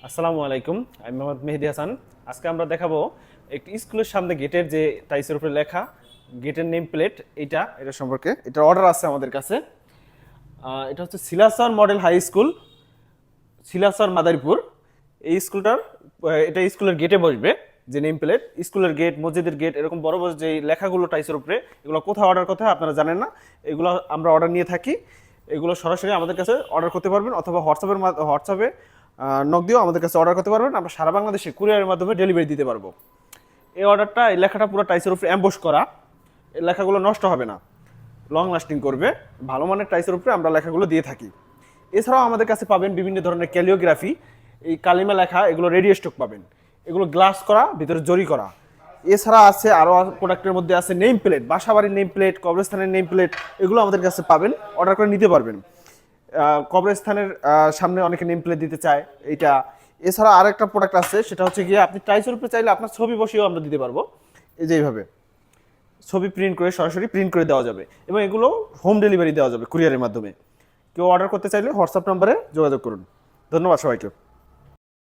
আসসালামু আলাইকুম, আমি মোহাম্মদ মেহেদি হাসান। আজকে আমরা দেখাবো একটি স্কুলের সামনে গেটের যে টাইলসের উপরে লেখা গেটের নেম প্লেট, এটা সম্পর্কে এটার অর্ডার আছে আমাদের কাছে। এটা হচ্ছে সিলাসর মডেল হাই স্কুল, সিলাসর মাদারীপুর। এই স্কুলটার এটা স্কুলের গেটে বসবে যে নেম প্লেট, স্কুলের গেট, মসজিদের গেট, এরকম বড় বড় যে লেখাগুলো টাইলসের উপরে, এগুলো কোথায় অর্ডার করতে হয় আপনারা জানেন না। এগুলো আমরা অর্ডার নিয়ে থাকি। এগুলো সরাসরি আমাদের কাছে অর্ডার করতে পারবেন, অথবা হোয়াটসঅ্যাপে নক দিয়েও আমাদের কাছে অর্ডার করতে পারবেন। আমরা সারা বাংলাদেশে কুরিয়ারের মাধ্যমে ডেলিভারি দিতে পারবো। এই লেখাটা পুরো টাইসের উপরে অ্যাম্বস করা। এই লেখাগুলো নষ্ট হবে না, লং লাস্টিং করবে। ভালো মানের টাইসের উপরে আমরা লেখাগুলো দিয়ে থাকি। এছাড়াও আমাদের কাছে পাবেন বিভিন্ন ধরনের ক্যালিওগ্রাফি, এই কালিমা লেখা, এগুলো রেডি স্টক পাবেন। এগুলো গ্লাস করা, ভিতরে জরি করা। এছাড়া আছে আরও প্রোডাক্টের মধ্যে আছে নেম প্লেট, বাসাবাড়ির নেম প্লেট, কবরস্থানের নেম প্লেট, এগুলো আমাদের কাছে পাবেন, অর্ডার করে নিতে পারবেন। কবরস্থানের সামনে অনেকে নেম প্লেট দিতে চায় এইটা। এছাড়া আরেকটা প্রোডাক্ট আছে, সেটা হচ্ছে গিয়ে আপনি টাইসের উপরে চাইলে আপনার ছবি বসিয়েও আমরা দিতে পারবো। এই যে এইভাবে ছবি প্রিন্ট করে সরাসরি প্রিন্ট করে দেওয়া যাবে, এবং এগুলো হোম ডেলিভারি দেওয়া যাবে কুরিয়ারের মাধ্যমে। কেউ অর্ডার করতে চাইলে হোয়াটসঅ্যাপ নম্বরে যোগাযোগ করুন। ধন্যবাদ সবাইকে।